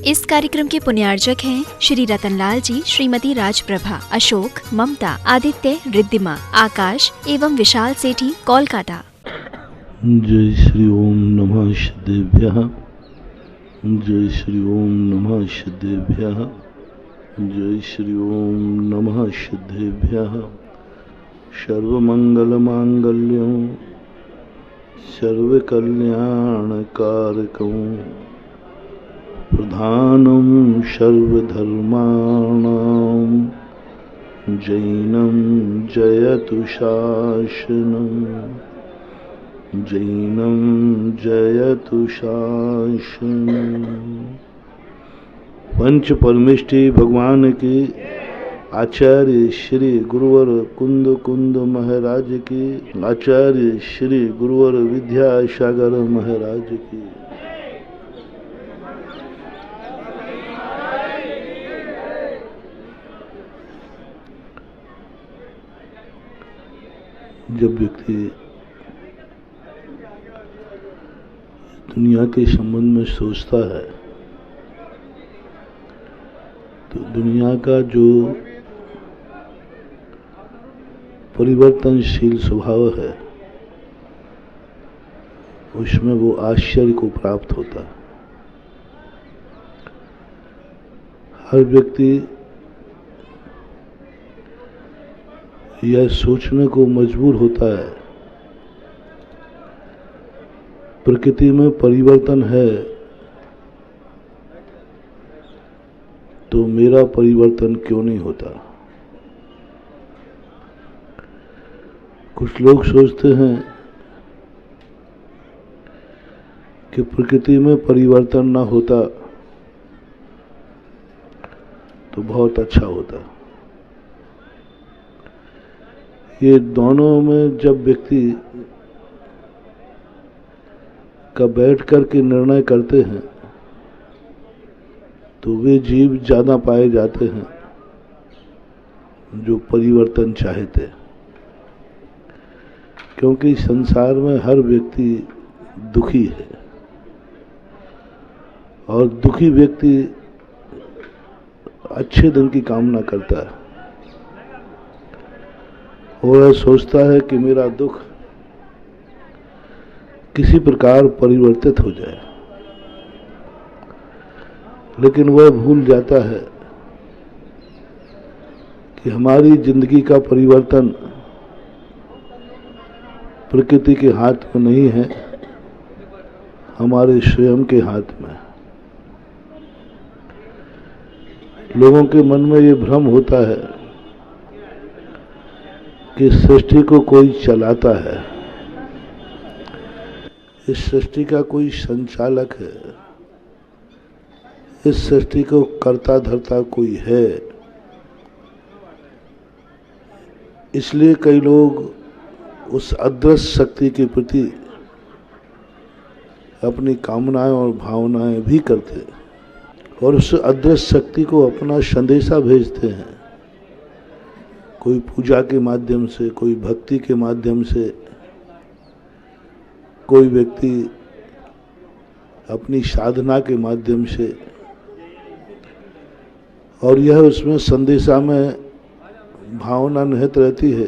इस कार्यक्रम के पुण्यार्जक हैं श्री रतनलाल जी, श्रीमती राजप्रभा, अशोक, ममता, आदित्य, रिद्धिमा, आकाश एवं विशाल सेठी, कोलकाता। जय श्री ओम नमः सिद्धेभ्यः। जय श्री ओम नमः सिद्धेभ्यः। जय श्री ओम नमः सिद्धेभ्यः। सर्वमंगलमांगल्यं सर्वकल्याणकारकं प्रधानं सर्वधर्माणां जैनं जयतु शासनं। जैनं जयतु शासनं। पंच परमेष्टि भगवान की, आचार्य श्री गुरुवर कुंद कुंद महाराज की, आचार्य श्री गुरुवर विद्यासागर महाराज की। जब व्यक्ति दुनिया के संबंध में सोचता है तो दुनिया का जो परिवर्तनशील स्वभाव है उसमें वो आश्चर्य को प्राप्त होता है। हर व्यक्ति यह सोचने को मजबूर होता है प्रकृति में परिवर्तन है तो मेरा परिवर्तन क्यों नहीं होता। कुछ लोग सोचते हैं कि प्रकृति में परिवर्तन ना होता तो बहुत अच्छा होता। ये दोनों में जब व्यक्ति का बैठ कर के निर्णय करते हैं तो वे जीव ज्यादा पाए जाते हैं जो परिवर्तन चाहते हैं, क्योंकि संसार में हर व्यक्ति दुखी है और दुखी व्यक्ति अच्छे दिन की कामना करता है और वह सोचता है कि मेरा दुख किसी प्रकार परिवर्तित हो जाए, लेकिन वह भूल जाता है कि हमारी जिंदगी का परिवर्तन प्रकृति के हाथ में नहीं है, हमारे स्वयं के हाथ में। लोगों के मन में ये भ्रम होता है कि सृष्टि को कोई चलाता है, इस सृष्टि का कोई संचालक है, इस सृष्टि को करता धरता कोई है। इसलिए कई लोग उस अदृश्य शक्ति के प्रति अपनी कामनाएं और भावनाएं भी करते और उस अदृश्य शक्ति को अपना संदेशा भेजते हैं, कोई पूजा के माध्यम से, कोई भक्ति के माध्यम से, कोई व्यक्ति अपनी साधना के माध्यम से। और यह उसमें संदेशा में भावना निहित रहती है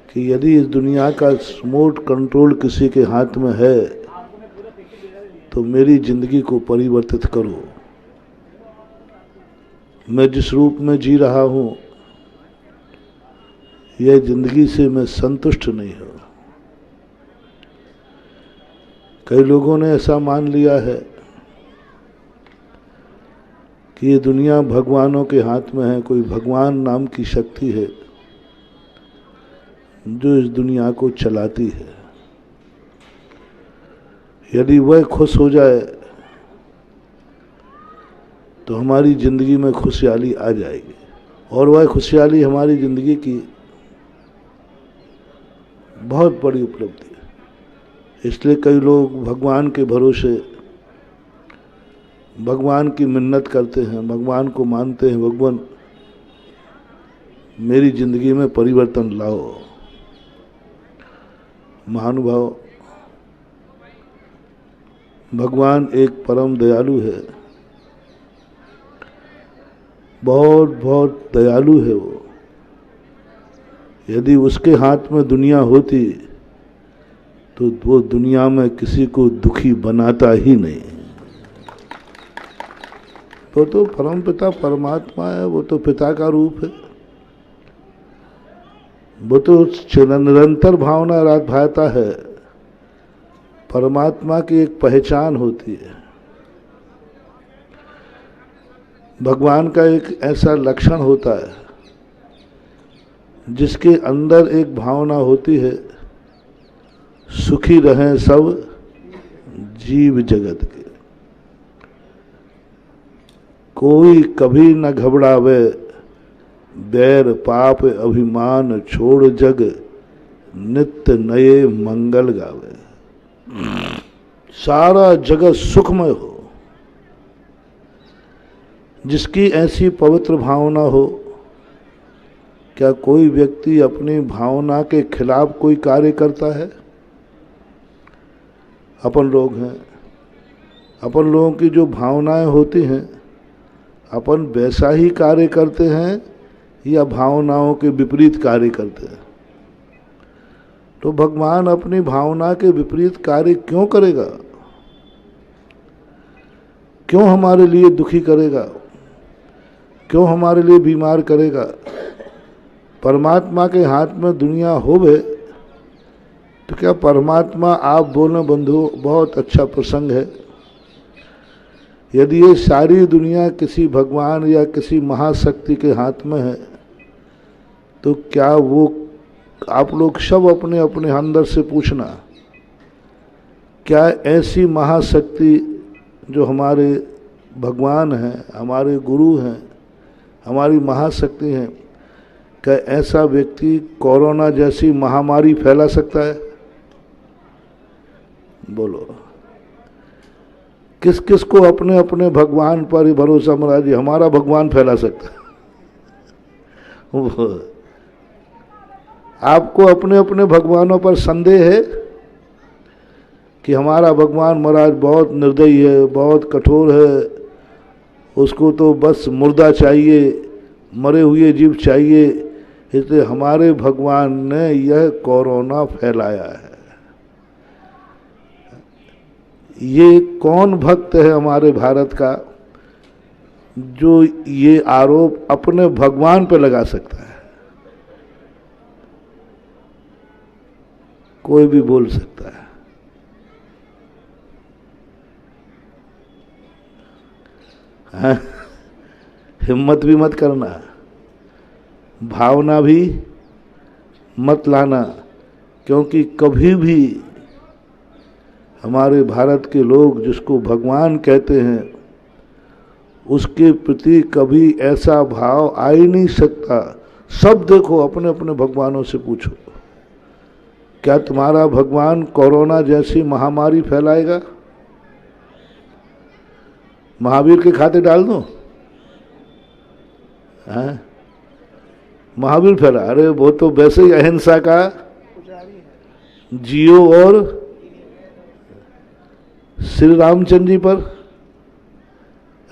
कि यदि इस दुनिया का रिमोट कंट्रोल किसी के हाथ में है तो मेरी जिंदगी को परिवर्तित करो। मैं जिस रूप में जी रहा हूं यह जिंदगी से मैं संतुष्ट नहीं हूं। कई लोगों ने ऐसा मान लिया है कि ये दुनिया भगवानों के हाथ में है, कोई भगवान नाम की शक्ति है जो इस दुनिया को चलाती है। यदि वह खुश हो जाए तो हमारी जिंदगी में खुशहाली आ जाएगी और वह खुशहाली हमारी जिंदगी की बहुत बड़ी उपलब्धि है। इसलिए कई लोग भगवान के भरोसे भगवान की मिन्नत करते हैं, भगवान को मानते हैं, भगवान मेरी जिंदगी में परिवर्तन लाओ। महानुभाव, भगवान एक परम दयालु है, बहुत बहुत दयालु है वो। यदि उसके हाथ में दुनिया होती तो वो दुनिया में किसी को दुखी बनाता ही नहीं। वो तो परम पिता परमात्मा है, वो तो पिता का रूप है, वो तो निरंतर भावना भाता है। परमात्मा की एक पहचान होती है, भगवान का एक ऐसा लक्षण होता है जिसके अंदर एक भावना होती है, सुखी रहें सब जीव जगत के, कोई कभी न घबरावे, बैर पाप अभिमान छोड़ जग, नित्य नए मंगल गावे। सारा जगत सुखमय हो। जिसकी ऐसी पवित्र भावना हो, क्या कोई व्यक्ति अपनी भावना के खिलाफ कोई कार्य करता है? अपन लोग हैं, अपन लोगों की जो भावनाएं होती हैं, अपन वैसा ही कार्य करते हैं या भावनाओं के विपरीत कार्य करते हैं? तो भगवान अपनी भावना के विपरीत कार्य क्यों करेगा? क्यों हमारे लिए दुखी करेगा? क्यों हमारे लिए बीमार करेगा? परमात्मा के हाथ में दुनिया होवे तो क्या परमात्मा, आप बोलना बंधु, बहुत अच्छा प्रसंग है। यदि ये सारी दुनिया किसी भगवान या किसी महाशक्ति के हाथ में है तो क्या वो, आप लोग सब अपने अपने अंदर से पूछना, क्या ऐसी महाशक्ति जो हमारे भगवान हैं, हमारे गुरु हैं, हमारी महाशक्ति हैं, क्या ऐसा व्यक्ति कोरोना जैसी महामारी फैला सकता है? बोलो, किस किस को अपने अपने भगवान पर ही भरोसा महाराज, हमारा भगवान फैला सकता है? आपको अपने अपने भगवानों पर संदेह है कि हमारा भगवान महाराज बहुत निर्दयी है, बहुत कठोर है, उसको तो बस मुर्दा चाहिए, मरे हुए जीव चाहिए, इसलिए हमारे भगवान ने यह कोरोना फैलाया है। ये कौन भक्त है हमारे भारत का जो ये आरोप अपने भगवान पे लगा सकता है? कोई भी बोल सकता है। हाँ? हिम्मत भी मत करना, भावना भी मत लाना, क्योंकि कभी भी हमारे भारत के लोग जिसको भगवान कहते हैं उसके प्रति कभी ऐसा भाव आ ही नहीं सकता। सब देखो, अपने अपने भगवानों से पूछो, क्या तुम्हारा भगवान कोरोना जैसी महामारी फैलाएगा? महावीर के खाते डाल दो, हाँ? महावीर फैला, अरे वो तो वैसे ही अहिंसा का जियो, और श्री रामचंद्र जी पर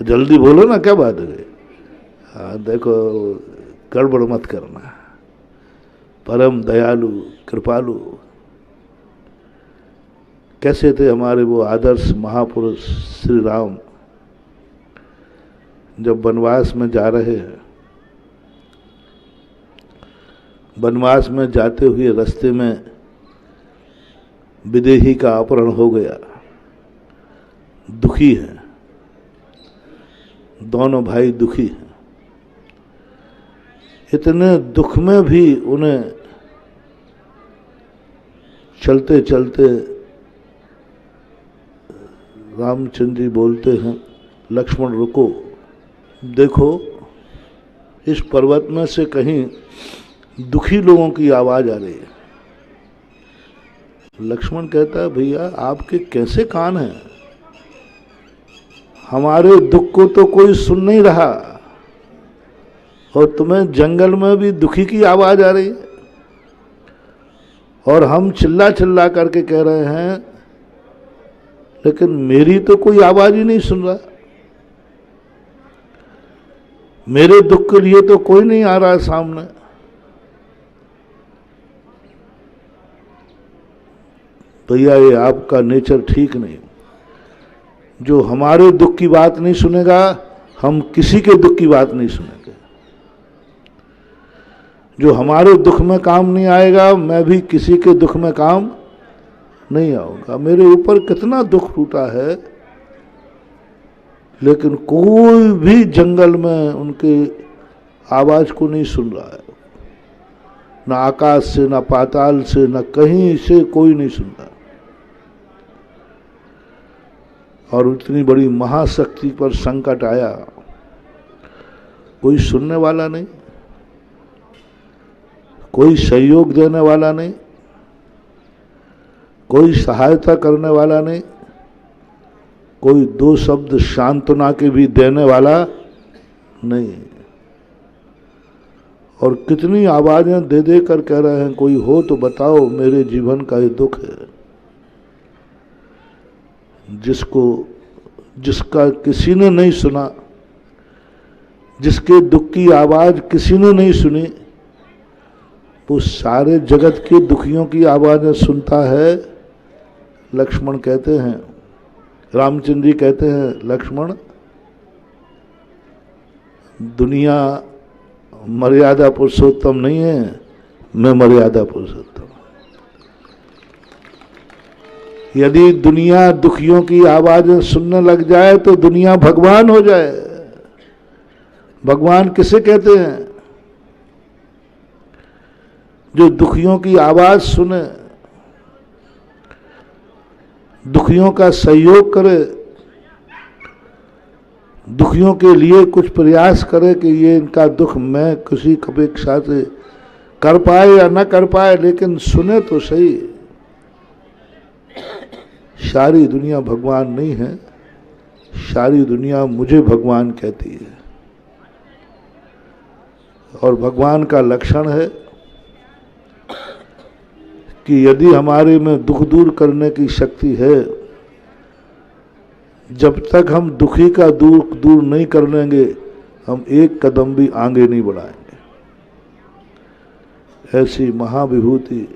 जल्दी बोलो ना, क्या बात है? हाँ देखो, गड़बड़ मत करना। परम दयालु कृपालु कैसे थे हमारे वो आदर्श महापुरुष श्री राम। जब वनवास में जा रहे हैं, वनवास में जाते हुए रास्ते में विदेही का अपहरण हो गया, दुखी हैं, दोनों भाई दुखी हैं। इतने दुख में भी उन्हें चलते चलते रामचंद्र जी बोलते हैं, लक्ष्मण रुको, देखो इस पर्वत में से कहीं दुखी लोगों की आवाज आ रही है। लक्ष्मण कहता है, भैया आपके कैसे कान हैं, हमारे दुख को तो कोई सुन नहीं रहा और तुम्हें जंगल में भी दुखी की आवाज आ रही है, और हम चिल्ला चिल्ला करके कह रहे हैं लेकिन मेरी तो कोई आवाज ही नहीं सुन रहा, मेरे दुख के लिए तो कोई नहीं आ रहा है सामने। भैया ये आपका नेचर ठीक नहीं। जो हमारे दुख की बात नहीं सुनेगा, हम किसी के दुख की बात नहीं सुनेंगे। जो हमारे दुख में काम नहीं आएगा, मैं भी किसी के दुख में काम नहीं आऊंगा। मेरे ऊपर कितना दुख टूटा है, लेकिन कोई भी जंगल में उनके आवाज को नहीं सुन रहा है। न आकाश से, न पाताल से, न कहीं से कोई नहीं सुन रहा। और इतनी बड़ी महाशक्ति पर संकट आया, कोई सुनने वाला नहीं, कोई सहयोग देने वाला नहीं, कोई सहायता करने वाला नहीं, कोई दो शब्द सांत्वना के भी देने वाला नहीं। और कितनी आवाजें दे दे कर कह रहे हैं, कोई हो तो बताओ, मेरे जीवन का ये दुख है। जिसका किसी ने नहीं सुना, जिसके दुख की आवाज किसी ने नहीं सुनी, वो सारे जगत के दुखियों की आवाजें सुनता है। लक्ष्मण कहते हैं, रामचंद्र जी कहते हैं, लक्ष्मण दुनिया मर्यादा पुरुषोत्तम नहीं है, मैं मर्यादा पुरुषोत्तम। यदि दुनिया दुखियों की आवाजें सुनने लग जाए तो दुनिया भगवान हो जाए। भगवान किसे कहते हैं? जो दुखियों की आवाज सुने, दुखियों का सहयोग करे, दुखियों के लिए कुछ प्रयास करे कि ये इनका दुख मैं किसी अपेक्षा से कर पाए या न कर पाए, लेकिन सुने तो सही। सारी दुनिया भगवान नहीं है, सारी दुनिया मुझे भगवान कहती है। और भगवान का लक्षण है कि यदि हमारे में दुख दूर करने की शक्ति है, जब तक हम दुखी का दुख दूर नहीं कर लेंगे, हम एक कदम भी आगे नहीं बढ़ाएंगे। ऐसी महाविभूति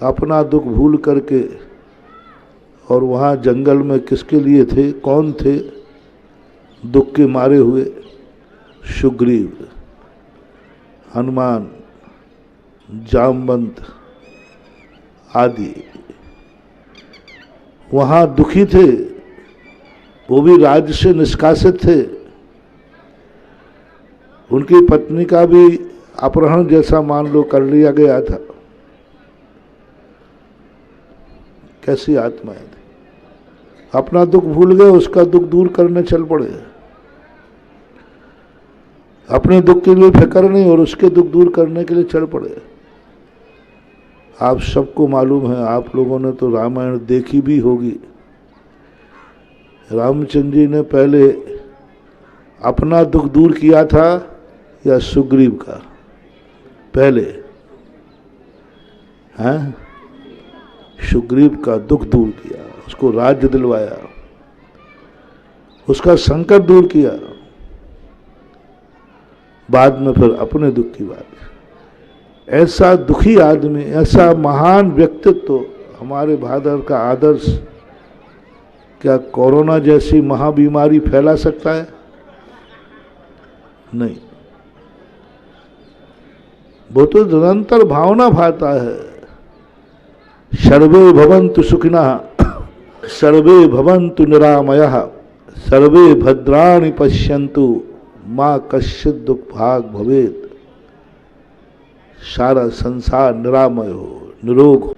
अपना दुख भूल करके, और वहाँ जंगल में किसके लिए थे, कौन थे दुख के मारे हुए? सुग्रीव, हनुमान, जामवंत आदि वहाँ दुखी थे। वो भी राज्य से निष्कासित थे। उनकी पत्नी का भी अपहरण जैसा मान लो कर लिया गया था। कैसी आत्माएं थी, अपना दुख भूल गए, उसका दुख दूर करने चल पड़े। अपने दुख के लिए फिक्र नहीं और उसके दुख दूर करने के लिए चल पड़े। आप सबको मालूम है, आप लोगों ने तो रामायण देखी भी होगी। रामचंद्र जी ने पहले अपना दुख दूर किया था या सुग्रीव का? पहले हैं सुग्रीव का दुख दूर किया, उसको राज्य दिलवाया, उसका संकट दूर किया। बाद में फिर अपने दुख की बात। ऐसा दुखी आदमी, ऐसा महान व्यक्तित्व हमारे भारत का आदर्श क्या कोरोना जैसी महाबीमारी फैला सकता है? नहीं। वो तो निरंतर भावना भाता है, सर्वे भवन्तु सुखिनः, सर्वे भवन्तु निरामयः, सर्वे भद्राणि पश्यन्तु, माँ कश्चित् दुख भाग भवेत्। सारा संसार निरामय हो, निरोग हो,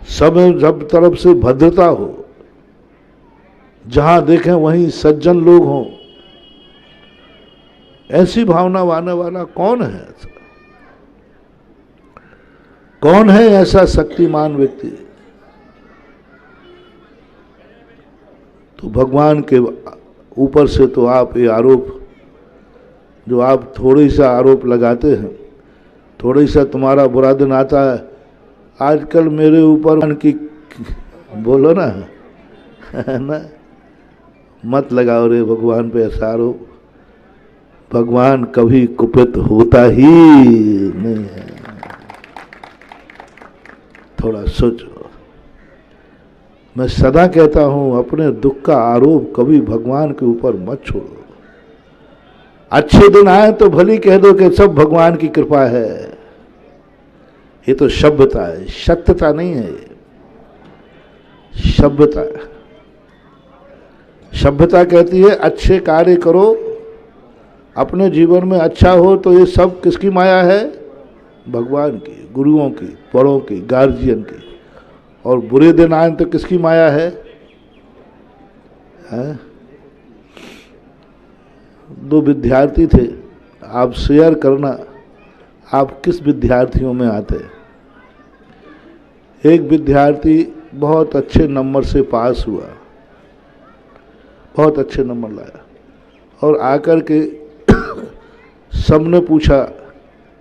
सब तरफ से भद्रता हो, जहां देखें वहीं सज्जन लोग हों। ऐसी भावना वाने वाला कौन है? कौन है ऐसा शक्तिमान व्यक्ति? तो भगवान के ऊपर से तो आप ये आरोप, जो आप थोड़ी सा आरोप लगाते हैं, थोड़ी सा तुम्हारा बुरा दिन आता है। आजकल मेरे ऊपर की बोलो ना, है ना। मत लगाओ रे भगवान पे ऐसा आरोप, भगवान कभी कुपित होता ही नहीं है। थोड़ा सोचो। मैं सदा कहता हूं अपने दुख का आरोप कभी भगवान के ऊपर मत छोड़ो। अच्छे दिन आए तो भली कह दो कि सब भगवान की कृपा है। ये तो सभ्यता है, सत्यता नहीं है। सभ्यता, सभ्यता कहती है अच्छे कार्य करो, अपने जीवन में अच्छा हो, तो ये सब किसकी माया है? भगवान की, गुरुओं की, बड़ों की, गार्जियन की। और बुरे दिन आए तो किसकी माया है? दो विद्यार्थी थे, आप शेयर करना आप किस विद्यार्थियों में आते। एक विद्यार्थी बहुत अच्छे नंबर से पास हुआ, बहुत अच्छे नंबर लाया, और आकर के सबने पूछा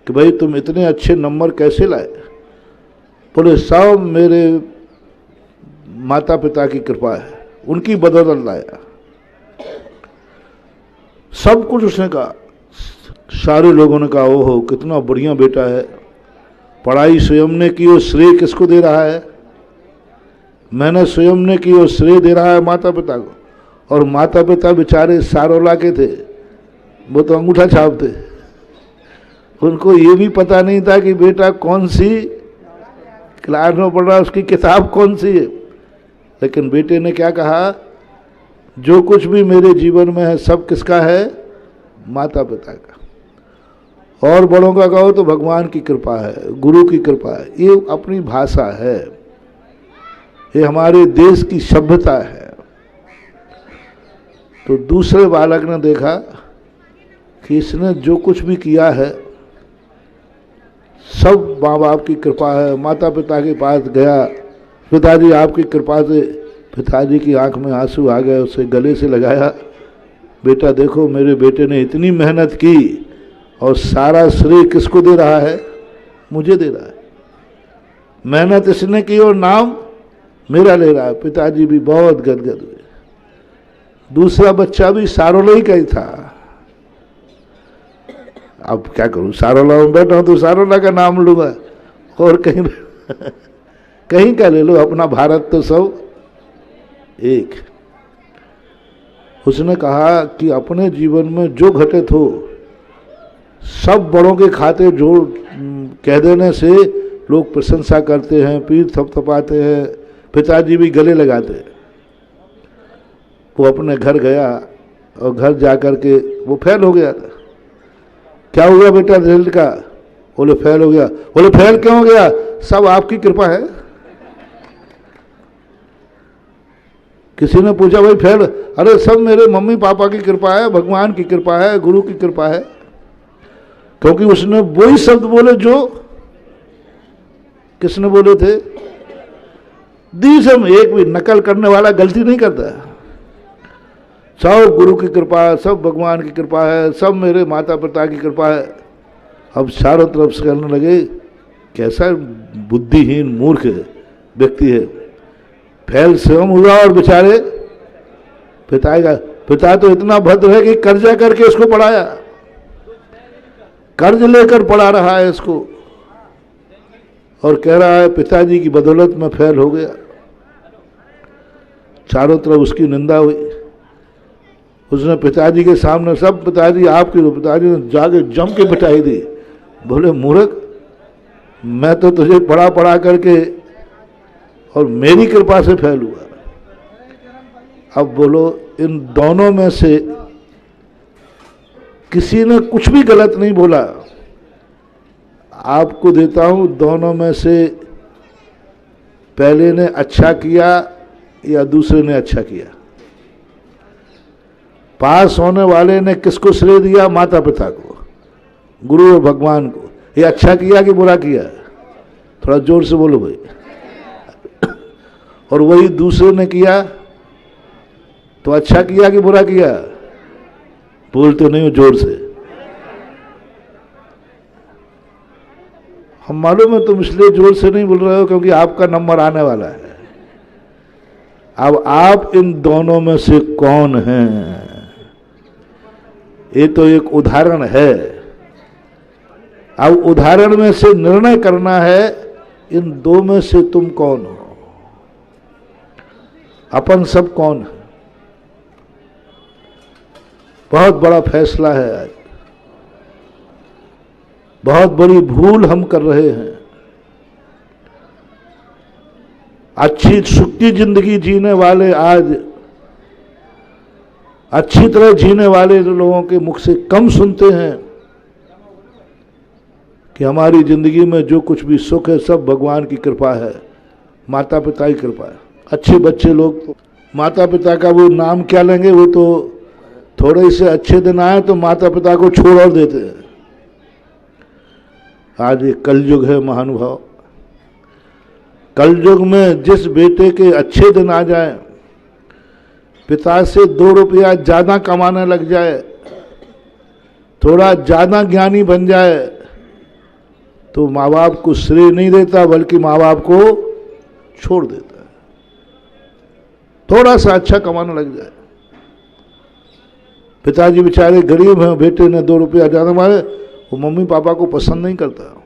कि भाई तुम इतने अच्छे नंबर कैसे लाए? बोले सब मेरे माता पिता की कृपा है, उनकी बदौलत लाया। सब कुछ उसने कहा। सारे लोगों ने कहा ओहो कितना बढ़िया बेटा है, पढ़ाई स्वयं ने की और श्रेय किसको दे रहा है? मैंने स्वयं ने की और श्रेय दे रहा है माता पिता को। और माता पिता बेचारे सारोला के थे, वो तो अंगूठा छापते। उनको ये भी पता नहीं था कि बेटा कौन सी क्लास में पढ़ रहा है, उसकी किताब कौन सी है। लेकिन बेटे ने क्या कहा, जो कुछ भी मेरे जीवन में है सब किसका है? माता पिता का। और बड़ों का कहो तो भगवान की कृपा है, गुरु की कृपा है। ये अपनी भाषा है, ये हमारे देश की सभ्यता है। तो दूसरे बालक ने देखा कि इसने जो कुछ भी किया है सब माँ बाप की कृपा है। माता पिता के पास गया, पिताजी आपकी कृपा से, पिताजी की आंख में आंसू आ गए, उसे गले से लगाया, बेटा देखो मेरे बेटे ने इतनी मेहनत की और सारा श्रेय किसको दे रहा है? मुझे दे रहा है। मेहनत इसने की और नाम मेरा ले रहा है। पिताजी भी बहुत गदगद हुए। दूसरा बच्चा भी सारोला ही का ही था। अब क्या करूं, सारोला में बैठा हूं तो सारोला का नाम लूंगा, और कहीं कहीं का ले लो, अपना भारत तो सब एक। उसने कहा कि अपने जीवन में जो घटित हो सब बड़ों के खाते जोड़ कह देने से लोग प्रशंसा करते हैं, पीठ थपथपाते हैं, पिताजी भी गले लगाते हैं। वो अपने घर गया और घर जाकर के वो फेल हो गया था। क्या हुआ बेटा रिजल्ट का? बोले फेल हो गया। बोले फेल क्यों हो गया? सब आपकी कृपा है। किसी ने पूछा भाई फेल? अरे सब मेरे मम्मी पापा की कृपा है, भगवान की कृपा है, गुरु की कृपा है। क्योंकि उसने वही शब्द बोले जो किसने बोले थे? में एक भी नकल करने वाला गलती नहीं करता। सब गुरु की कृपा है, सब भगवान की कृपा है, सब मेरे माता पिता की कृपा है। अब चारों तरफ से करने लगे, कैसा बुद्धिहीन मूर्ख व्यक्ति है। फेल स्वयं हुआ और बेचारे पिता तो इतना भद्र है कि कर्जा करके इसको पढ़ाया, कर्ज लेकर पढ़ा रहा है इसको, और कह रहा है पिताजी की बदौलत में फेल हो गया। चारों तरफ उसकी निंदा हुई। उसने पिताजी के सामने सब पिताजी आपकी, पिताजी ने जाके जम के पिटाई दी। बोले मूर्ख, मैं तो तुझे पढ़ा पढ़ा करके और मेरी कृपा से फेल हुआ। अब बोलो इन दोनों में से किसी ने कुछ भी गलत नहीं बोला। आपको देता हूं, दोनों में से पहले ने अच्छा किया या दूसरे ने अच्छा किया? पास होने वाले ने किसको श्रेय दिया? माता पिता को, गुरु और भगवान को। ये अच्छा किया कि बुरा किया? थोड़ा जोर से बोलो भाई। और वही दूसरे ने किया तो अच्छा किया कि बुरा किया? बोलते नहीं हो जोर से। हम मालूम है तुम इसलिए जोर से नहीं बोल रहे हो क्योंकि आपका नंबर आने वाला है। अब आप इन दोनों में से कौन हैं? ये तो एक उदाहरण है। अब उदाहरण में से निर्णय करना है, इन दो में से तुम कौन हो? अपन सब कौन है? बहुत बड़ा फैसला है आज। बहुत बड़ी भूल हम कर रहे हैं। अच्छी सुखी जिंदगी जीने वाले आज अच्छी तरह जीने वाले लोगों के मुख से कम सुनते हैं कि हमारी जिंदगी में जो कुछ भी सुख है सब भगवान की कृपा है, माता पिता की कृपा है। अच्छे बच्चे लोग तो माता पिता का वो नाम क्या लेंगे, वो तो थोड़े से अच्छे दिन आए तो माता पिता को छोड़ और देते हैं। आज ये कलयुग है महानुभाव। कलयुग में जिस बेटे के अच्छे दिन आ जाए, पिता से 2 रुपया ज्यादा कमाने लग जाए, थोड़ा ज्यादा ज्ञानी बन जाए, तो माँ बाप को श्रेय नहीं देता बल्कि माँ बाप को छोड़ देता है। थोड़ा सा अच्छा कमाने लग जाए, पिताजी बेचारे गरीब हैं, बेटे ने 2 रुपया ज्यादा मारे, वो मम्मी पापा को पसंद नहीं करता।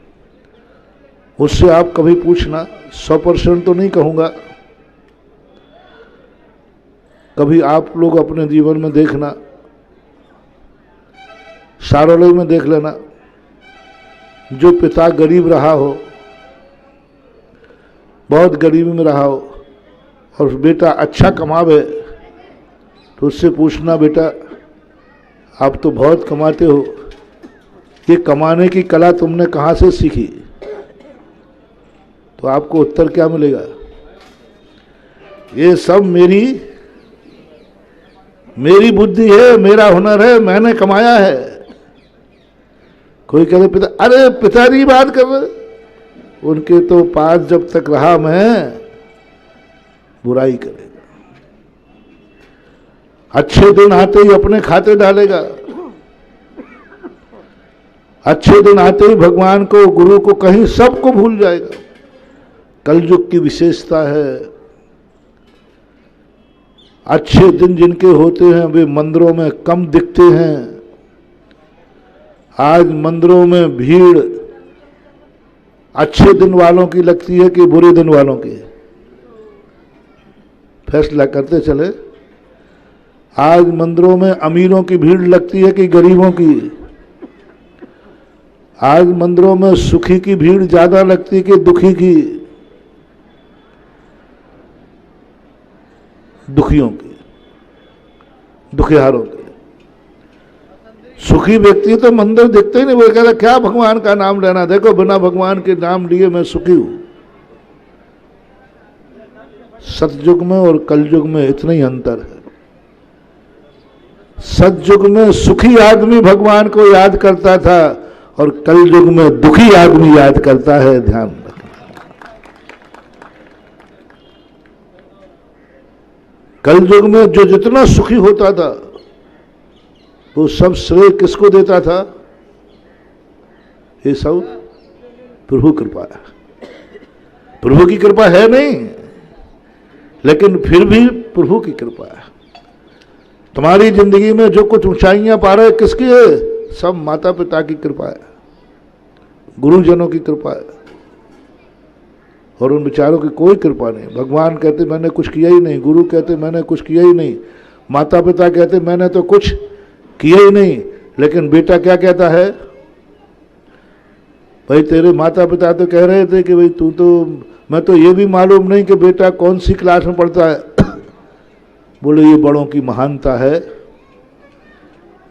उससे आप कभी पूछना, 100% तो नहीं कहूँगा, कभी आप लोग अपने जीवन में देखना, सारोलय में देख लेना, जो पिता गरीब रहा हो, बहुत गरीबी में रहा हो, और बेटा अच्छा कमावे, तो उससे पूछना, बेटा आप तो बहुत कमाते हो, ये कमाने की कला तुमने कहाँ से सीखी? तो आपको उत्तर क्या मिलेगा? ये सब मेरी बुद्धि है, मेरा हुनर है, मैंने कमाया है। कोई कहते पिता, अरे पिताजी बात कर रहे, उनके तो पास जब तक रहा मैं, बुराई करेगा। अच्छे दिन आते ही अपने खाते डालेगा, अच्छे दिन आते ही भगवान को, गुरु को, कहीं सबको भूल जाएगा। कलयुग की विशेषता है, अच्छे दिन जिनके होते हैं वे मंदिरों में कम दिखते हैं। आज मंदिरों में भीड़ अच्छे दिन वालों की लगती है कि बुरे दिन वालों की? फैसला करते चले। आज मंदिरों में अमीरों की भीड़ लगती है कि गरीबों की? आज मंदिरों में सुखी की भीड़ ज्यादा लगती है कि दुखी की? दुखियों की, दुखियारों की। सुखी व्यक्ति तो मंदिर दिखते ही नहीं, वो कहता क्या भगवान का नाम लेना, देखो बिना भगवान के नाम लिए मैं सुखी हूं। सतयुग में और कलयुग में इतना ही अंतर है। सतयुग में सुखी आदमी भगवान को याद करता था और कलयुग में दुखी आदमी याद करता है, ध्यान रखना। कलयुग में जो जितना सुखी होता था वो सब श्रेय किसको देता था? ये सब प्रभु कृपा है। प्रभु की कृपा है नहीं, लेकिन फिर भी प्रभु की कृपा है। तुम्हारी जिंदगी में जो कुछ ऊंचाइयां पा रहे किसकी है? सब माता पिता की कृपा है, गुरुजनों की कृपा है, और उन बेचारों की कोई कृपा नहीं। भगवान कहते मैंने कुछ किया ही नहीं, गुरु कहते मैंने कुछ किया ही नहीं, माता पिता कहते मैंने तो कुछ किया ही नहीं। लेकिन बेटा क्या कहता है? भाई तेरे माता पिता तो कह रहे थे कि भाई तू तो, मैं तो ये भी मालूम नहीं कि बेटा कौन सी क्लास में पढ़ता है। बोले ये बड़ों की महानता है,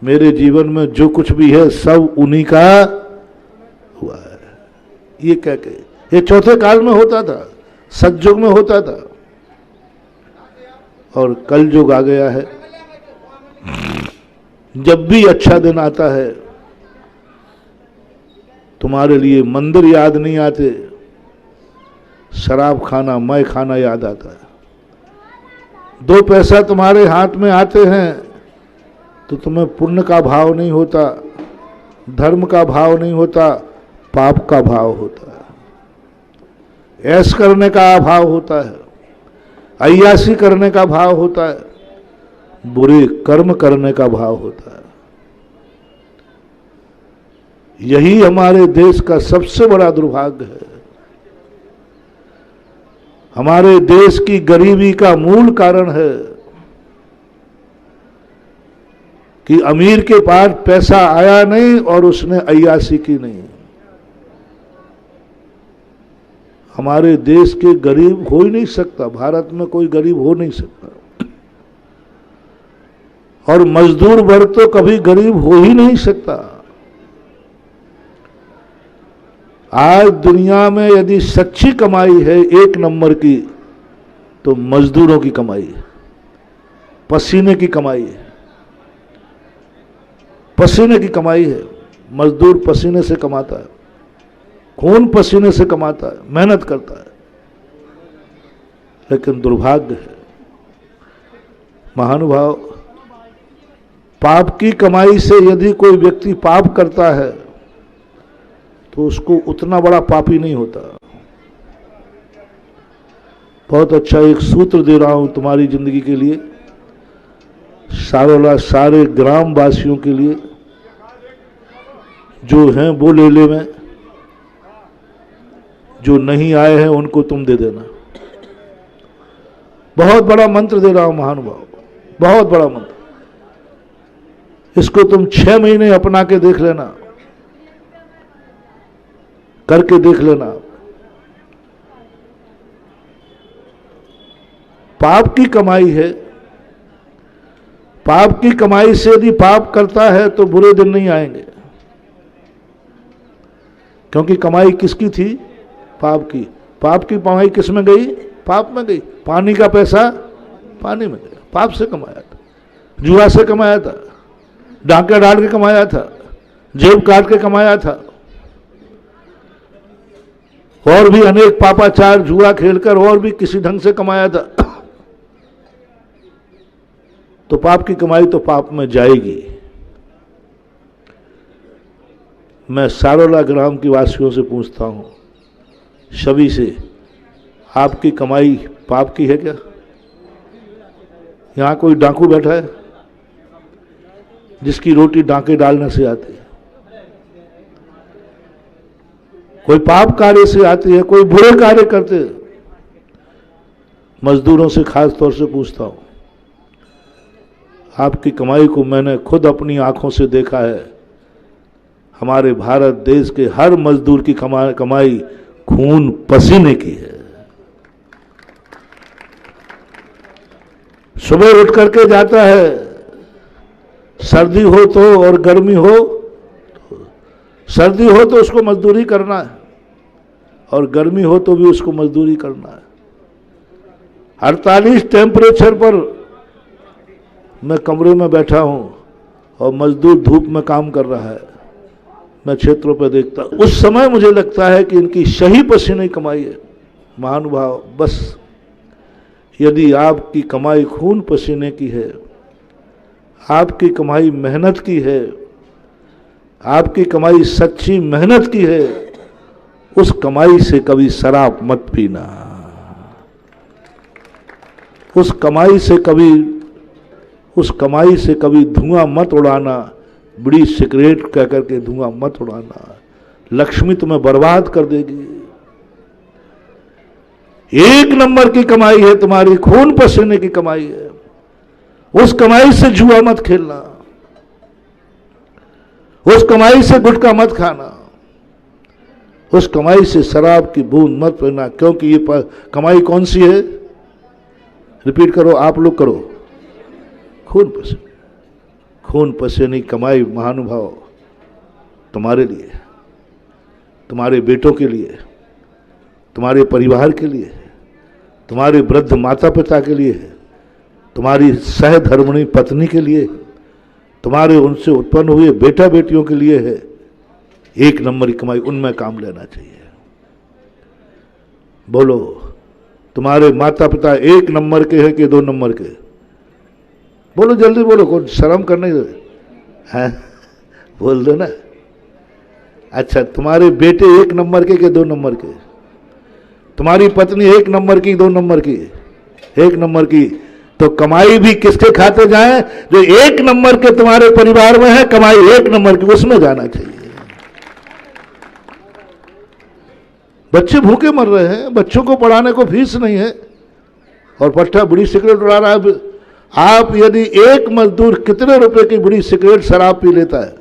मेरे जीवन में जो कुछ भी है सब उन्हीं का हुआ है। ये क्या कहे? ये चौथे काल में होता था, सतयुग में होता था, और कलयुग आ गया है। जब भी अच्छा दिन आता है तुम्हारे लिए मंदिर याद नहीं आते, शराब खाना, मय खाना याद आता है। 2 पैसा तुम्हारे हाथ में आते हैं तो तुम्हें पुण्य का भाव नहीं होता, धर्म का भाव नहीं होता, पाप का भाव होता है, ऐश करने का अभाव होता है। अय्यासी करने का भाव होता है, बुरे कर्म करने का भाव होता है। यही हमारे देश का सबसे बड़ा दुर्भाग्य है। हमारे देश की गरीबी का मूल कारण है कि अमीर के पास पैसा आया नहीं और उसने अय्यासी की नहीं। हमारे देश के गरीब हो ही नहीं सकता, भारत में कोई गरीब हो नहीं सकता, और मजदूर वर्ग तो कभी गरीब हो ही नहीं सकता। आज दुनिया में यदि सच्ची कमाई है एक नंबर की, तो मजदूरों की कमाई है, पसीने की कमाई है, पसीने की कमाई है। मजदूर पसीने से कमाता है, खून पसीने से कमाता है, मेहनत करता है। लेकिन दुर्भाग्य है महानुभाव, पाप की कमाई से यदि कोई व्यक्ति पाप करता है तो उसको उतना बड़ा पापी नहीं होता। बहुत अच्छा एक सूत्र दे रहा हूं तुम्हारी जिंदगी के लिए, सारे ग्राम वासियों के लिए जो हैं वो ले ले, में जो नहीं आए हैं उनको तुम दे देना। बहुत बड़ा मंत्र दे रहा हूं महानुभाव, बहुत बड़ा मंत्र। इसको तुम 6 महीने अपना के देख लेना, करके देख लेना। पाप की कमाई है, पाप की कमाई से यदि पाप करता है तो बुरे दिन नहीं आएंगे, क्योंकि कमाई किसकी थी? पाप की। पाप की कमाई किस में गई? पाप में गई। पानी का पैसा पानी में गया, पाप से कमाया था, जुआ से कमाया था, डांके डाल के कमाया था, जेब काट के कमाया था, और भी अनेक पापाचार जुआ खेलकर और भी किसी ढंग से कमाया था। तो पाप की कमाई तो पाप में जाएगी। मैं सारोला ग्राम की वासियों से पूछता हूं, सभी से, आपकी कमाई पाप की है क्या? यहां कोई डाकू बैठा है जिसकी रोटी डांके डालने से आती है? कोई पाप कार्य से आती है, कोई बुरे कार्य करते? मजदूरों से खास तौर से पूछता हूं, आपकी कमाई को मैंने खुद अपनी आंखों से देखा है। हमारे भारत देश के हर मजदूर की कमाई खून पसीने की है। सुबह उठ करके जाता है, सर्दी हो तो और गर्मी हो, सर्दी हो तो उसको मजदूरी करना है और गर्मी हो तो भी उसको मजदूरी करना है। 48 टेम्परेचर पर मैं कमरे में बैठा हूं और मजदूर धूप में काम कर रहा है। मैं क्षेत्रों पर देखता, उस समय मुझे लगता है कि इनकी सही पसीने की कमाई है। महानुभाव, बस यदि आपकी कमाई खून पसीने की है, आपकी कमाई मेहनत की है, आपकी कमाई सच्ची मेहनत की है, उस कमाई से कभी शराब मत पीना, उस कमाई से कभी धुआं मत उड़ाना, बीड़ी सिगरेट कह करके धुआं मत उड़ाना, लक्ष्मी तुम्हें बर्बाद कर देगी। एक नंबर की कमाई है तुम्हारी, खून पसीने की कमाई है। उस कमाई से जुआ मत खेलना, उस कमाई से गुटखा मत खाना, उस कमाई से शराब की बूंद मत पीना, क्योंकि ये कमाई कौन सी है? रिपीट करो, आप लोग करो, खून पसीने। खून पसीने की कमाई महानुभाव तुम्हारे लिए, तुम्हारे बेटों के लिए, तुम्हारे परिवार के लिए, तुम्हारे वृद्ध माता पिता के लिए है, तुम्हारी सहधर्मिणी पत्नी के लिए, तुम्हारे उनसे उत्पन्न हुए बेटा बेटियों के लिए है। एक नंबर की कमाई, उनमें काम लेना चाहिए। बोलो, तुम्हारे माता पिता 1 नंबर के हैं कि 2 नंबर के? बोलो, जल्दी बोलो, कौन शर्म करने हैं? बोल दो ना। अच्छा, तुम्हारे बेटे 1 नंबर के 2 नंबर के? तुम्हारी पत्नी 1 नंबर की 2 नंबर की? 1 नंबर की। तो कमाई भी किसके खाते जाए? जो 1 नंबर के तुम्हारे परिवार में है, कमाई 1 नंबर की, उसमें जाना चाहिए। बच्चे भूखे मर रहे हैं, बच्चों को पढ़ाने को फीस नहीं है, और पट्टा बीड़ी सिगरेट उड़ा रहा है। आप यदि एक मजदूर कितने रुपए की बीड़ी सिगरेट शराब पी लेता है,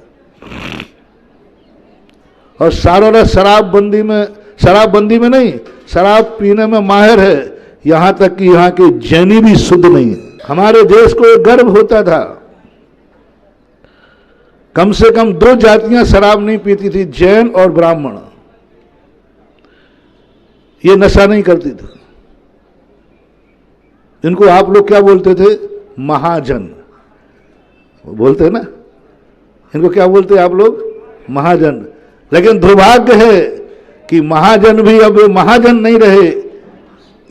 और सारा शराबबंदी में नहीं, शराब पीने में माहिर है, यहां तक कि यहां के जैनी भी शुद्ध नहीं है। हमारे देश को एक गर्व होता था, कम से कम 2 जातियां शराब नहीं पीती थी, जैन और ब्राह्मण। ये नशा नहीं करती थी। इनको आप लोग क्या बोलते थे? महाजन बोलते हैं ना, इनको क्या बोलते हैं आप लोग? महाजन। लेकिन दुर्भाग्य है कि महाजन भी अब महाजन नहीं रहे,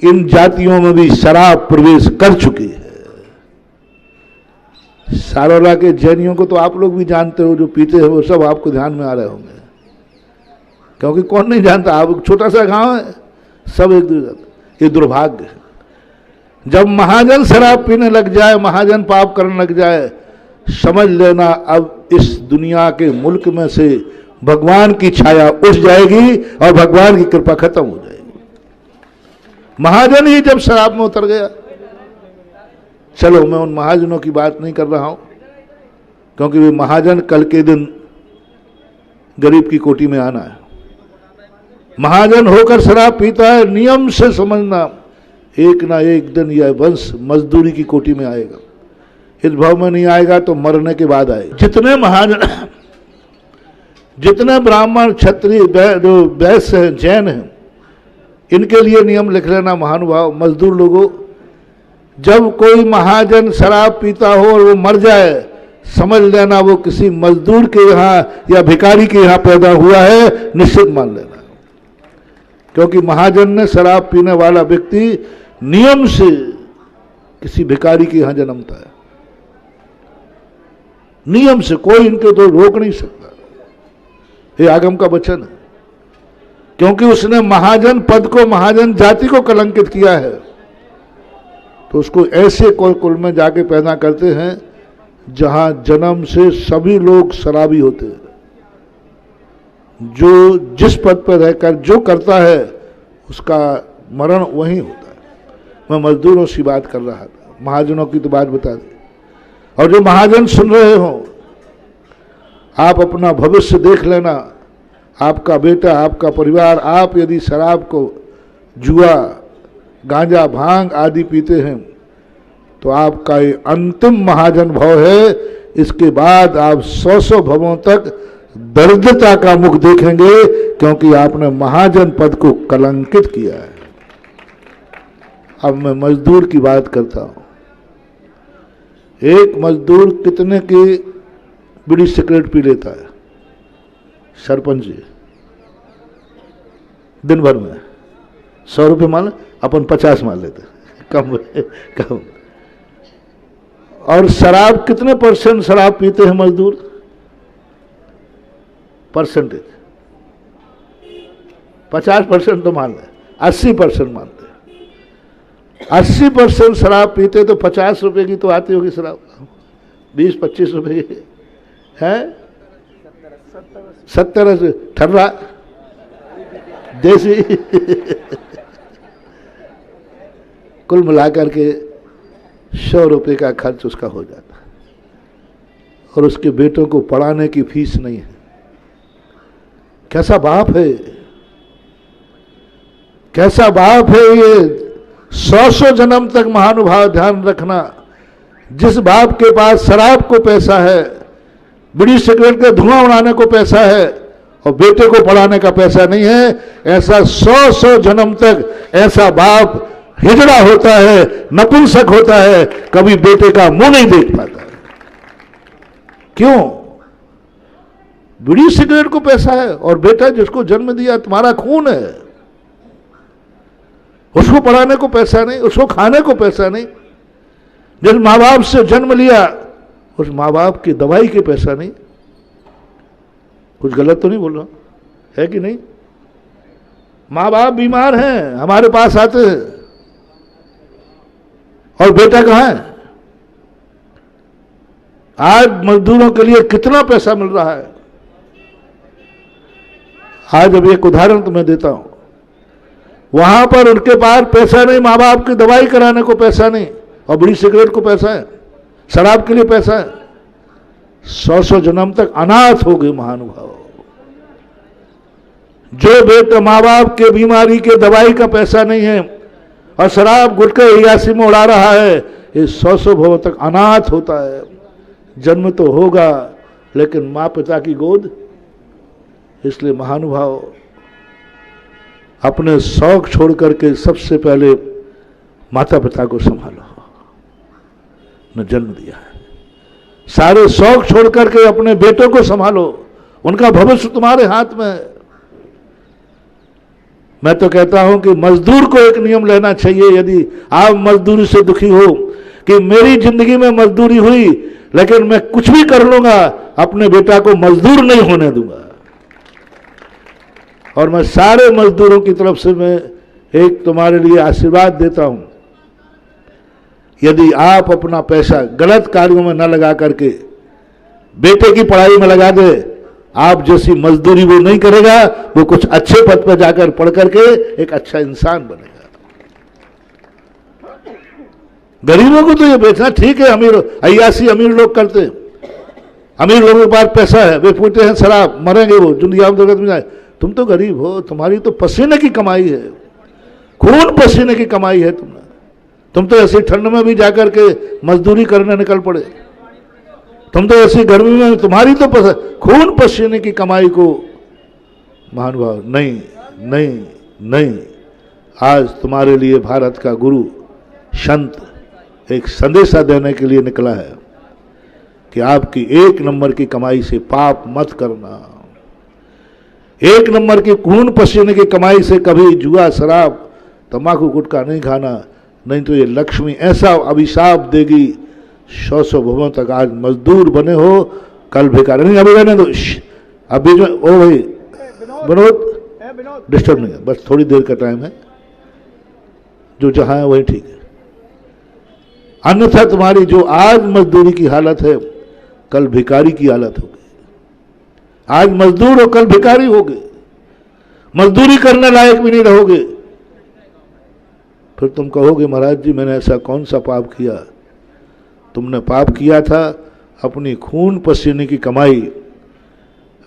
इन जातियों में भी शराब प्रवेश कर चुकी है। सारोला के जैनियों को तो आप लोग भी जानते हो, जो पीते हैं वो सब आपको ध्यान में आ रहे होंगे, क्योंकि कौन नहीं जानता, आप छोटा सा गांव है, सब एक दूसरे। ये दुर्भाग्य है। जब महाजन शराब पीने लग जाए, महाजन पाप करने लग जाए, समझ लेना अब इस दुनिया के मुल्क में से भगवान की छाया उठ जाएगी और भगवान की कृपा खत्म हो जाएगी। महाजन ही जब शराब में उतर गया। चलो, मैं उन महाजनों की बात नहीं कर रहा हूं, क्योंकि वे महाजन कल के दिन गरीब की कोटी में आना है। महाजन होकर शराब पीता है, नियम से समझना, एक ना एक दिन यह वंश मजदूरी की कोटी में आएगा। इस भाव में नहीं आएगा तो मरने के बाद आएगा। जितने महाजन, जितने ब्राह्मण, क्षत्रिय, जो वैश्य हैं, जैन हैं, इनके लिए नियम लिख लेना महानुभाव, मजदूर लोगों। जब कोई महाजन शराब पीता हो और वो मर जाए, समझ लेना वो किसी मजदूर के यहाँ या भिखारी के यहाँ पैदा हुआ है, निश्चित मान लेना। क्योंकि महाजन ने, शराब पीने वाला व्यक्ति नियम से किसी भिखारी के यहां जन्मता है, नियम से। कोई इनके तो रोक नहीं सकता। ये आगम का वचन है, क्योंकि उसने महाजन पद को, महाजन जाति को कलंकित किया है, तो उसको ऐसे कुल में जाके पैदा करते हैं जहां जन्म से सभी लोग शराबी होते हैं। जो जिस पद पर रहकर जो करता है उसका मरण वहीं होता है। मैं मजदूरों से बात कर रहा था, महाजनों की तो बात बता दी। और जो महाजन सुन रहे हो, आप अपना भविष्य देख लेना। आपका बेटा, आपका परिवार, आप यदि शराब को, जुआ, गांजा, भांग आदि पीते हैं तो आपका ये अंतिम महाजन भव है। इसके बाद आप 100 भवों तक दरिद्रता का मुख देखेंगे, क्योंकि आपने महाजन पद को कलंकित किया है। अब मैं मजदूर की बात करता हूं। एक मजदूर कितने की बीड़ी सिगरेट पी लेता है? सरपंच जी, दिन भर में 100 रुपये मान, अपन 50 मान लेते, कम। और शराब कितने % शराब पीते हैं मजदूर? परसेंटेज 50% तो मान लें, 80% मानते हैं। 80% शराब पीते तो 50 रुपए की तो आती होगी शराब, 20-25 रुपए की है, 70 ठर्रा देसी कुल मिलाकर के 100 रुपए का खर्च उसका हो जाता है। और उसके बेटों को पढ़ाने की फीस नहीं है। कैसा बाप है, कैसा बाप है ये। 100 जन्म तक महानुभाव ध्यान रखना, जिस बाप के पास शराब को पैसा है, बीड़ी सिगरेट के धुआं उड़ाने को पैसा है, और बेटे को पढ़ाने का पैसा नहीं है, ऐसा 100 जन्म तक ऐसा बाप हिजड़ा होता है, नपुंसक होता है, कभी बेटे का मुंह नहीं देख पाता। क्यों? बीड़ी सिगरेट को पैसा है, और बेटा जिसको जन्म दिया तुम्हारा खून है, उसको पढ़ाने को पैसा नहीं, उसको खाने को पैसा नहीं। जिस माँ बाप से जन्म लिया, उस माँ बाप की दवाई के पैसा नहीं। कुछ गलत तो नहीं बोल रहा है कि नहीं? माँ बाप बीमार हैं, हमारे पास आते हैं, और बेटा कहां है? आज मजदूरों के लिए कितना पैसा मिल रहा है। आज अब एक उदाहरण तो मैं देता हूं, वहां पर उनके पास पैसा नहीं, माँ बाप की दवाई कराने को पैसा नहीं, और बीड़ी सिगरेट को पैसा है, शराब के लिए पैसा है। 100 जन्म तक अनाथ हो गए महानुभाव। जो बेटा माँ बाप के बीमारी के दवाई का पैसा नहीं है और शराब गुटखा अय्याशी में उड़ा रहा है, ये 100 भव तक अनाथ होता है। जन्म तो होगा लेकिन माँ पिता की गोद। इसलिए महानुभाव अपने शौक छोड़ करके सबसे पहले माता पिता को संभालो। न जन्म दिया है, सारे शौक छोड़ करके अपने बेटों को संभालो, उनका भविष्य तुम्हारे हाथ में है। मैं तो कहता हूं कि मजदूर को एक नियम लेना चाहिए, यदि आप मजदूरी से दुखी हो कि मेरी जिंदगी में मजदूरी हुई लेकिन मैं कुछ भी कर लूंगा, अपने बेटा को मजदूर नहीं होने दूंगा। और मैं सारे मजदूरों की तरफ से मैं एक तुम्हारे लिए आशीर्वाद देता हूं, यदि आप अपना पैसा गलत कार्यों में न लगा करके बेटे की पढ़ाई में लगा दे, आप जैसी मजदूरी वो नहीं करेगा, वो कुछ अच्छे पद पर जाकर पढ़ करके एक अच्छा इंसान बनेगा। गरीबों को तो ये बेचना ठीक है, अमीर अय्याशी अमीर लोग करते हैं, अमीर लोगों के पास पैसा है, वे पीते हैं शराब, मरेंगे वो दुनिया में जाए। तुम तो गरीब हो, तुम्हारी तो पसीने की कमाई है, खून पसीने की कमाई है तुमने। तुम तो ऐसी ठंड में भी जाकर के मजदूरी करने निकल पड़े, तुम तो ऐसी गर्मी में, तुम्हारी तो खून पसीने की कमाई को महानुभाव नहीं नहीं नहीं। आज तुम्हारे लिए भारत का गुरु संत एक संदेशा देने के लिए निकला है कि आपकी 1 नंबर की कमाई से पाप मत करना। 1 नंबर की खून पसीने की कमाई से कभी जुआ शराब तंबाकू गुटखा नहीं खाना, नहीं तो ये लक्ष्मी ऐसा अभिशाप देगी 100 भवों तक। आज मजदूर बने हो, कल भिखारी नहीं। अभी रहने दो, अभी जो ओ भाई विनोद डिस्टर्ब नहीं है, बस थोड़ी देर का टाइम है, जो जहां है वही ठीक है। अन्यथा तुम्हारी जो आज मजदूरी की हालत है, कल भिखारी की हालत होगी। आज मजदूर हो, कल भिखारी होगे, मजदूरी करने लायक भी नहीं रहोगे। फिर तुम कहोगे महाराज जी मैंने ऐसा कौन सा पाप किया? तुमने पाप किया था अपनी खून पसीने की कमाई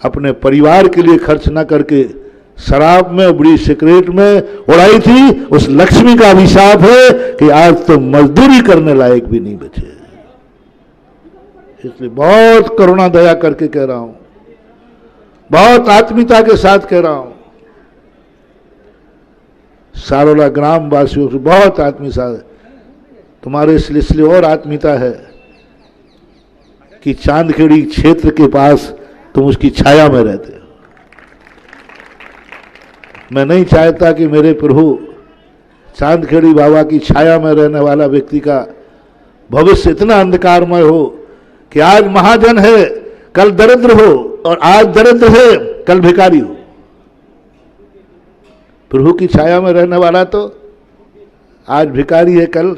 अपने परिवार के लिए खर्च ना करके शराब में, बीड़ी सिगरेट में उड़ाई थी। उस लक्ष्मी का अभिशाप है कि आज तो मजदूरी करने लायक भी नहीं बचे। इसलिए बहुत करुणा दया करके कह रहा हूं, बहुत आत्मीयता के साथ कह रहा हूं, सारोला ग्राम वासियों से बहुत आत्मीयता, तुम्हारे इसलिए और आत्मीयता है कि चांदखेड़ी क्षेत्र के पास तुम उसकी छाया में रहते हो। मैं नहीं चाहता कि मेरे प्रभु चांदखेड़ी बाबा की छाया में रहने वाला व्यक्ति का भविष्य इतना अंधकारमय हो कि आज महाजन है कल दरिद्र हो, और आज दरिद्र है कल भिखारी हो। प्रभु की छाया में रहने वाला तो आज भिखारी है, कल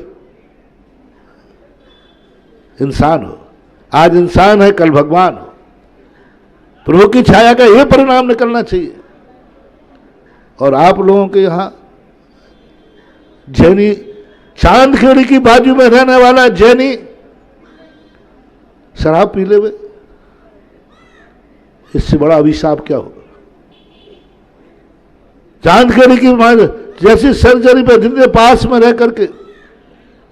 इंसान हो, आज इंसान है कल भगवान हो। प्रभु की छाया का यह परिणाम निकलना चाहिए। और आप लोगों के यहां जैनी, चांदखेड़ी की बाजू में रहने वाला जैनी शराब पी ले, इससे बड़ा अभिशाप क्या होगा? चांदखेड़ी की जैसी सर्जरी पे जिनके पास में रह करके,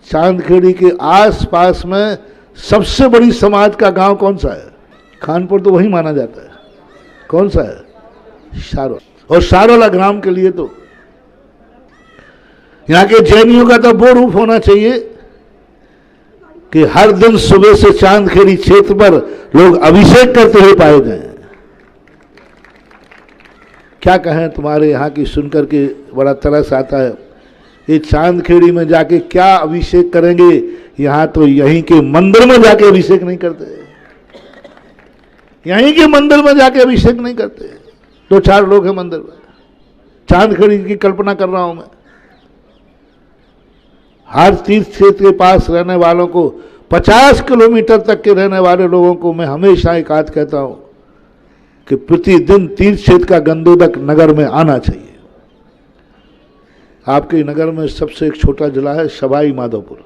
चांदखेड़ी के आस पास में सबसे बड़ी समाज का गांव कौन सा है? खानपुर तो वही माना जाता है। कौन सा है? सारोला। और सारोला ग्राम के लिए तो यहां के जैनियों का तो वो रूप होना चाहिए कि हर दिन सुबह से चांदखेड़ी क्षेत्र पर लोग अभिषेक करते हुए पाए जाएं। क्या कहें, तुम्हारे यहाँ की सुनकर के बड़ा तरस आता है। ये चांदखेड़ी में जाके क्या अभिषेक करेंगे? यहाँ तो यहीं के मंदिर में जाके अभिषेक नहीं करते, यहीं के मंदिर में जाके अभिषेक नहीं करते। 2-4 लोग हैं मंदिर में। चांदखेड़ी की कल्पना कर रहा हूं मैं। हर तीर्थ क्षेत्र के पास रहने वालों को, 50 किलोमीटर तक के रहने वाले लोगों को मैं हमेशा एक बात कहता हूं कि प्रतिदिन तीर्थ क्षेत्र का गंदोदक नगर में आना चाहिए। आपके नगर में सबसे एक छोटा जिला है सवाई माधोपुर,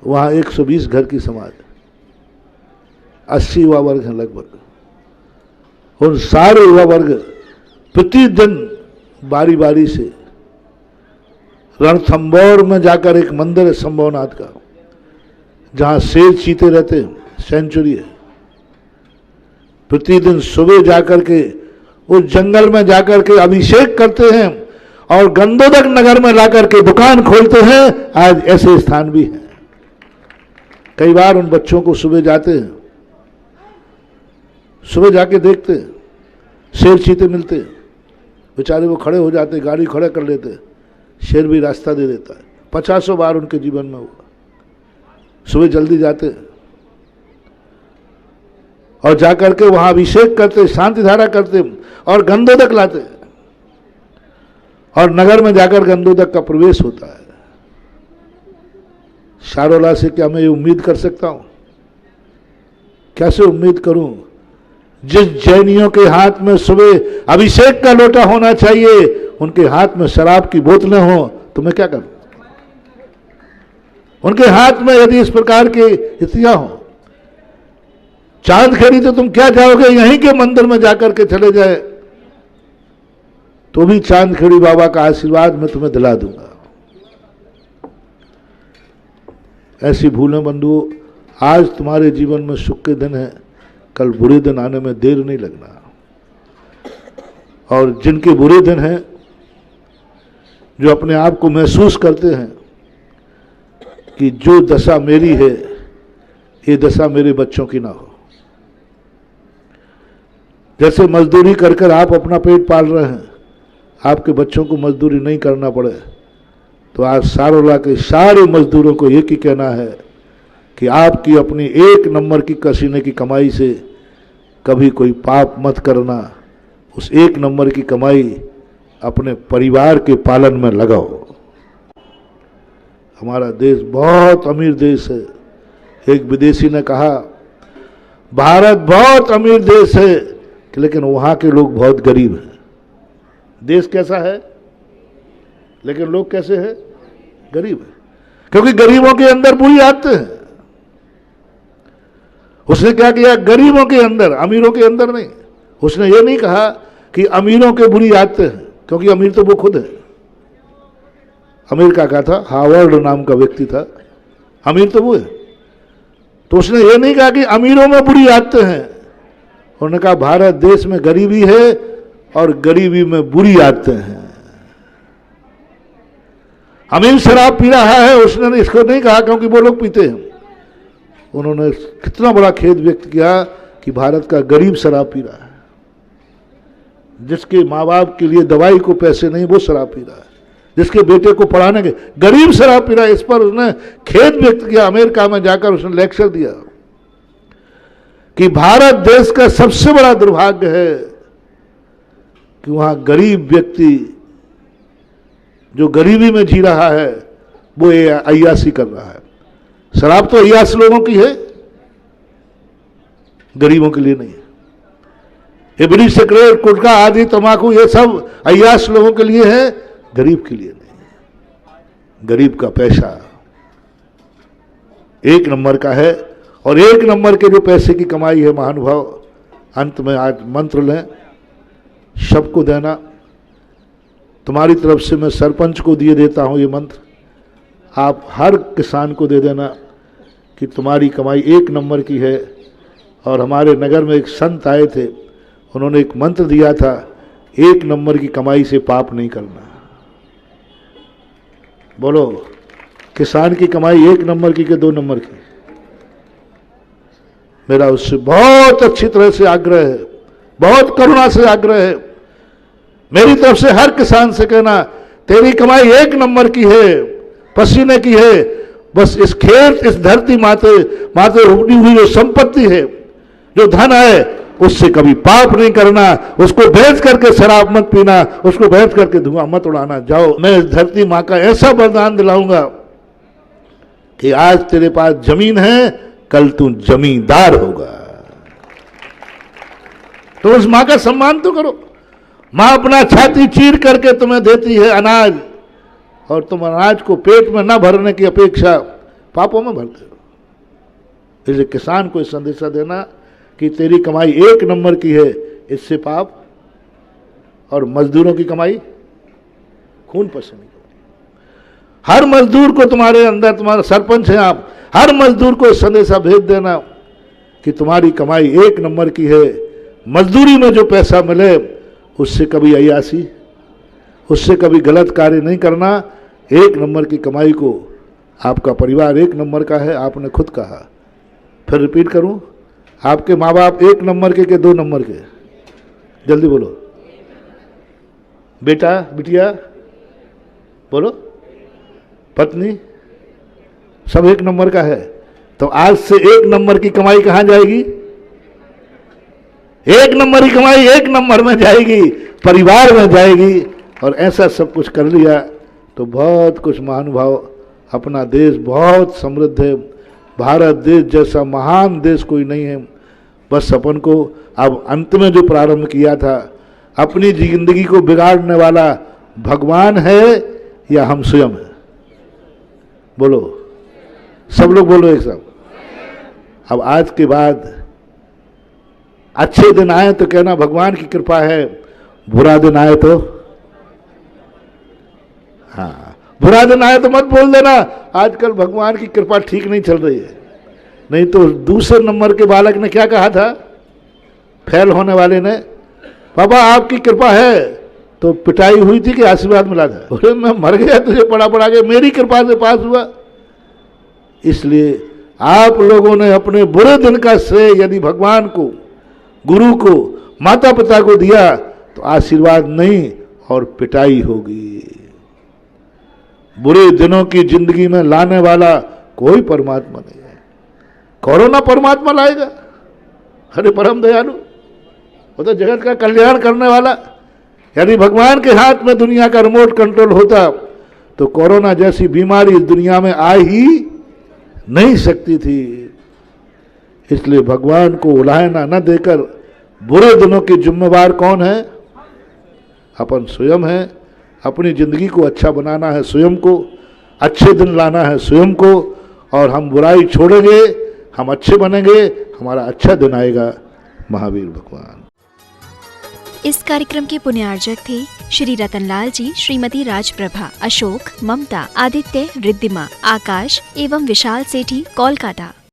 वहां 120 घर की समाज, 80 युवा वर्ग हैं लगभग। उन सारे युवा वर्ग प्रतिदिन बारी बारी से रणथंबोर में जाकर, एक मंदिर है संभवनाथ का, जहां शेर चीते रहते हैं, सेंचुरी है, प्रतिदिन सुबह जाकर के उस जंगल में जाकर के अभिषेक करते हैं और गंदोदक नगर में लाकर के दुकान खोलते हैं। आज ऐसे स्थान भी हैं। कई बार उन बच्चों को सुबह जाते हैं, सुबह जाके देखते हैं, शेर चीते मिलते हैं, बेचारे वो खड़े हो जाते, गाड़ी खड़े कर लेते, शेर भी रास्ता दे देता है। 50 बार उनके जीवन में हुआ। सुबह जल्दी जाते और जाकर के वहां अभिषेक करते, शांति धारा करते और गंदोदक लाते, और नगर में जाकर गंदोदक का प्रवेश होता है। शारोला से क्या मैं ये उम्मीद कर सकता हूं? कैसे उम्मीद करूं? जिस जैनियों के हाथ में सुबह अभिषेक का लोटा होना चाहिए, उनके हाथ में शराब की बोतलें हों, तो मैं क्या करूं? उनके हाथ में यदि इस प्रकार की स्थितियां हों, चांदखेड़ी तो तुम क्या जाओगे, यहीं के मंदिर में जाकर के चले जाए तो भी चांदखेड़ी बाबा का आशीर्वाद मैं तुम्हें दिला दूंगा। ऐसी भूलें बंधुओं, आज तुम्हारे जीवन में सुख के दिन है, कल बुरे दिन आने में देर नहीं लगना। और जिनके बुरे दिन हैं, जो अपने आप को महसूस करते हैं कि जो दशा मेरी है, ये दशा मेरे बच्चों की ना हो। जैसे मजदूरी कर कर आप अपना पेट पाल रहे हैं, आपके बच्चों को मजदूरी नहीं करना पड़े, तो आज सारोला के सारे मजदूरों को एक ही कहना है कि आपकी अपनी 1 नंबर की कसीने की कमाई से कभी कोई पाप मत करना। उस 1 नंबर की कमाई अपने परिवार के पालन में लगाओ। हमारा देश बहुत अमीर देश है। एक विदेशी ने कहा, भारत बहुत अमीर देश है, लेकिन वहां के लोग बहुत गरीब हैं। देश कैसा है, लेकिन लोग कैसे हैं? गरीब है। क्योंकि गरीबों के अंदर बुरी आदतें हैं। उसने क्या किया? गरीबों के अंदर, अमीरों के अंदर नहीं। उसने ये नहीं कहा कि अमीरों के बुरी आदतें हैं, क्योंकि अमीर तो वो खुद है। अमेरिका का था, हार्वर्ड नाम का व्यक्ति था, अमीर तो वो है। तो उसने ये नहीं कहा कि अमीरों में बुरी आदतें हैं, उन्होंने कहा भारत देश में गरीबी है और गरीबी में बुरी आदतें हैं। अमीर शराब पी रहा है, उसने इसको नहीं कहा क्योंकि वो लोग पीते हैं। उन्होंने कितना बड़ा खेद व्यक्त किया कि भारत का गरीब शराब पी रहा है, जिसके माँ बाप के लिए दवाई को पैसे नहीं, वो शराब पी रहा है, जिसके बेटे को पढ़ाने के गरीब शराब पी रहा है। इस पर उसने खेद व्यक्त किया। अमेरिका में जाकर उसने लेक्चर दिया कि भारत देश का सबसे बड़ा दुर्भाग्य है कि वहां गरीब व्यक्ति जो गरीबी में जी रहा है, वो ये अय्याशी कर रहा है। शराब तो अय्यास लोगों की है, गरीबों के लिए नहीं है। ये बीड़ी, सिगरेट, गुटखा आदि, तंबाकू, ये सब अय्यास लोगों के लिए है, गरीब के लिए नहीं। गरीब का पैसा 1 नंबर का है, और 1 नंबर के जो पैसे की कमाई है महानुभाव, अंत में आज मंत्र लें, सबको देना। तुम्हारी तरफ से मैं सरपंच को दिए देता हूं ये मंत्र, आप हर किसान को दे देना कि तुम्हारी कमाई 1 नंबर की है। और हमारे नगर में एक संत आए थे, उन्होंने एक मंत्र दिया था, 1 नंबर की कमाई से पाप नहीं करना। बोलो, किसान की कमाई 1 नंबर की कि 2 नंबर की? मेरा उससे बहुत अच्छी तरह से आग्रह है, बहुत करुणा से आग्रह है। मेरी तरफ से हर किसान से कहना, तेरी कमाई 1 नंबर की है, पसीने की है। बस इस खेत, इस धरती माते उपनी हुई जो संपत्ति है, जो धन है, उससे कभी पाप नहीं करना, उसको भेज करके शराब मत पीना, उसको भेज करके धुआं मत उड़ाना। जाओ, मैं इस धरती माँ का ऐसा वरदान दिलाऊंगा कि आज तेरे पास जमीन है, कल तू जमींदार होगा। तो उस माँ का सम्मान तो करो। माँ अपना छाती चीर करके तुम्हें देती है अनाज, और तुम अनाज को पेट में न भरने की अपेक्षा पापों में भरते हो। इसलिए किसान को संदेशा देना कि तेरी कमाई 1 नंबर की है, इससे पाप, और मजदूरों की कमाई खून पसीने की। हर मजदूर को तुम्हारे अंदर, तुम्हारा सरपंच है आप, हर मजदूर को संदेशा भेज देना कि तुम्हारी कमाई 1 नंबर की है। मजदूरी में जो पैसा मिले उससे कभी अय्यासी, उससे कभी गलत कार्य नहीं करना। 1 नंबर की कमाई को, आपका परिवार 1 नंबर का है, आपने खुद कहा। फिर रिपीट करूं, आपके माँ बाप 1 नंबर के 2 नंबर के? जल्दी बोलो। बेटा बिटिया बोलो, पत्नी, सब 1 नंबर का है। तो आज से 1 नंबर की कमाई कहां जाएगी? 1 नंबर की कमाई 1 नंबर में जाएगी, परिवार में जाएगी। और ऐसा सब कुछ कर लिया तो बहुत कुछ महानुभाव, अपना देश बहुत समृद्ध है। भारत देश जैसा महान देश कोई नहीं है। बस अपन को अब अंत में जो प्रारंभ किया था, अपनी जिंदगी को बिगाड़ने वाला भगवान है या हम स्वयं हैं? बोलो, सब लोग बोलो एक साथ। अब आज के बाद अच्छे दिन आए तो कहना भगवान की कृपा है, बुरा दिन आए तो, हाँ, बुरा दिन आए तो मत बोल देना आजकल भगवान की कृपा ठीक नहीं चल रही है। नहीं तो दूसरे नंबर के बालक ने क्या कहा था, फेल होने वाले ने, पापा आपकी कृपा है, तो पिटाई हुई थी कि आशीर्वाद मिला था? बोले मैं मर गया, तुझे पढ़ा पढ़ा के मेरी कृपा से पास हुआ। इसलिए आप लोगों ने अपने बुरे दिन का श्रेय यदि भगवान को, गुरु को, माता पिता को दिया तो आशीर्वाद नहीं और पिटाई होगी। बुरे दिनों की जिंदगी में लाने वाला कोई परमात्मा नहीं है। कोरोना परमात्मा लाएगा? अरे परम दयालु, वो तो जगत का कल्याण करने वाला। यदि भगवान के हाथ में दुनिया का रिमोट कंट्रोल होता तो कोरोना जैसी बीमारी इस दुनिया में आ ही नहीं सकती थी। इसलिए भगवान को उलाहना न देकर बुरे दिनों के जिम्मेवार कौन है? अपन स्वयं है। अपनी जिंदगी को अच्छा बनाना है स्वयं को, अच्छे दिन लाना है स्वयं को, और हम बुराई छोड़ेंगे, हम अच्छे बनेंगे, हमारा अच्छा दिन आएगा। महावीर भगवान। इस कार्यक्रम के पुण्यार्जक थे श्री रतनलाल जी, श्रीमती राजप्रभा, अशोक, ममता, आदित्य, रिद्धिमा, आकाश एवं विशाल सेठी, कोलकाता।